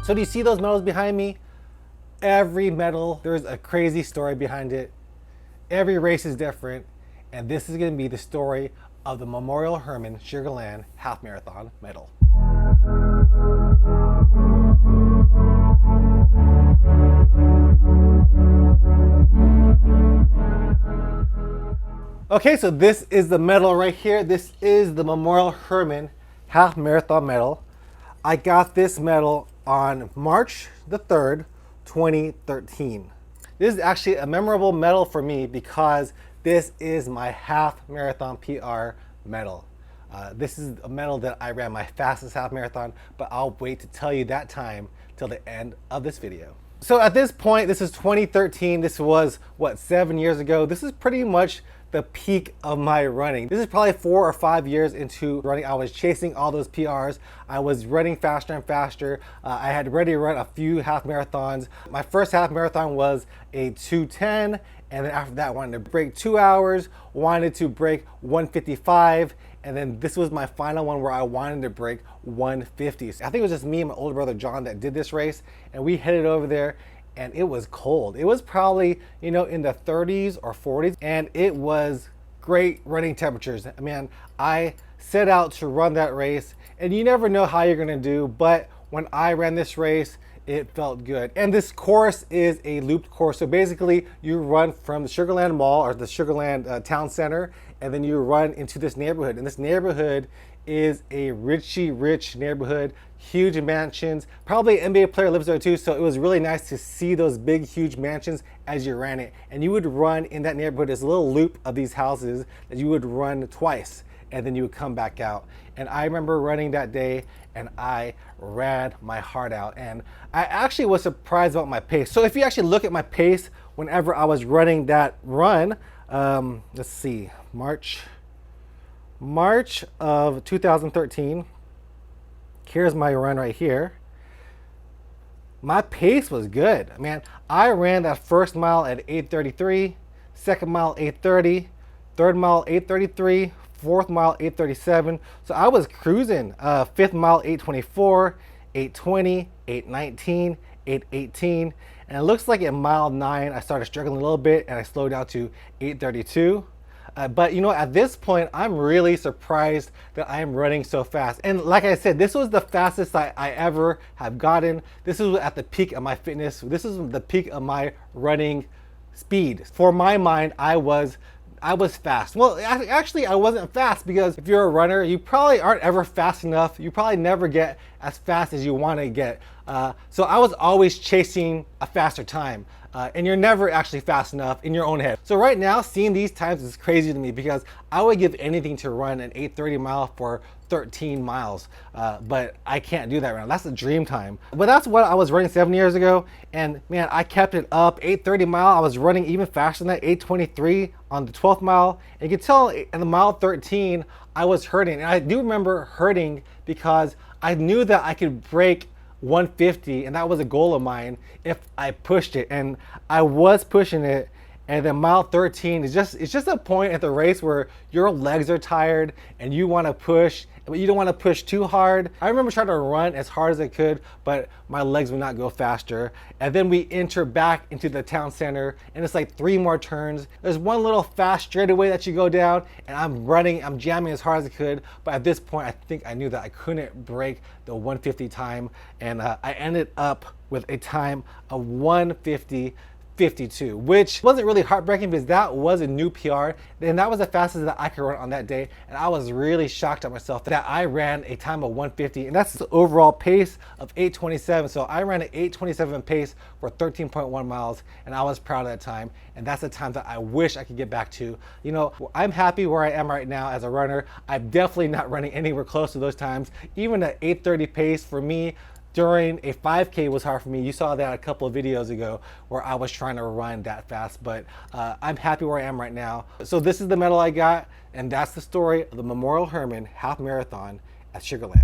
So do you see those medals behind me? Every medal, there's a crazy story behind it. Every race is different. And this is going to be the story of the Memorial Hermann Sugarland Half Marathon medal. Okay, so this is the medal right here. This is the Memorial Hermann Half Marathon medal. I got this medal on March the 3rd, 2013. This is actually a memorable medal for me because this is my half marathon PR medal. This is a medal that I ran my fastest half marathon, but I'll wait to tell you that time till the end of this video. So at this point, this is 2013. This was, what, 7 years ago? This is pretty much the peak of my running. This is probably 4 or 5 years into running. I was chasing all those PRs. I was running faster and faster. I had already run a few half marathons. My first half marathon was a 2:10, and then after that I wanted to break 2 hours, wanted to break 1:55, and then this was my final one where I wanted to break 1:50. So I think it was just me and my older brother John that did this race, and we headed over there. And it was cold. It was probably, in the 30s or 40s, and it was great running temperatures. Man, I set out to run that race, and you never know how you're gonna do, but when I ran this race, it felt good. And this course is a looped course. So basically, you run from the Sugarland Mall or the Sugarland Town Center, and then you run into this neighborhood. And this neighborhood is a rich neighborhood, huge mansions. Probably an NBA player lives there too, so it was really nice to see those big, huge mansions as you ran it. And you would run in that neighborhood. There's a little loop of these houses that you would run twice, and then you would come back out. And I remember running that day, and I ran my heart out. And I actually was surprised about my pace. So if you actually look at my pace whenever I was running that run, let's see, March of 2013, here's my run right here. My pace was good. Man, I ran that first mile at 8:33, second mile 8:30, third mile 8:33, fourth mile 8:37. So I was cruising. Fifth mile 8:24, 8:20, 8:19, 8:18. And it looks like at mile 9, I started struggling a little bit and I slowed down to 8:32. But at this point, I'm really surprised that I am running so fast. And like I said, this was the fastest I ever have gotten. This was at the peak of my fitness. This is the peak of my running speed. For my mind, I was fast. Well, actually, I wasn't fast because if you're a runner, you probably aren't ever fast enough. You probably never get as fast as you want to get. So I was always chasing a faster time. And you're never actually fast enough in your own head. So right now, seeing these times is crazy to me because I would give anything to run an 8:30 mile for 13 miles. But I can't do that right now. That's a dream time. But that's what I was running 7 years ago. And man, I kept it up. 8:30 mile, I was running even faster than that, 8:23 on the 12th mile. And you can tell in the mile 13, I was hurting. And I do remember hurting because I knew that I could break 150, and that was a goal of mine if I pushed it, and I was pushing it. And then mile 13 is just a point at the race where your legs are tired and you want to push, but you don't want to push too hard. I remember trying to run as hard as I could, but my legs would not go faster. And then we enter back into the town center, and it's like 3 more turns. There's one little fast straightaway that you go down, and I'm jamming as hard as I could. But at this point, I think I knew that I couldn't break the 150 time, and I ended up with a time of 1:50:52, which wasn't really heartbreaking because that was a new PR, and that was the fastest that I could run on that day. And I was really shocked at myself that I ran a time of 1:50, and that's the overall pace of 8:27. So I ran an 8:27 pace for 13.1 miles, and I was proud of that time. And that's a time that I wish I could get back to. I'm happy where I am right now as a runner. I'm definitely not running anywhere close to those times. Even an 8:30 pace for me during a 5K was hard for me. You saw that a couple of videos ago where I was trying to run that fast, but I'm happy where I am right now. So this is the medal I got, and that's the story of the Memorial Hermann Half Marathon at Sugarland.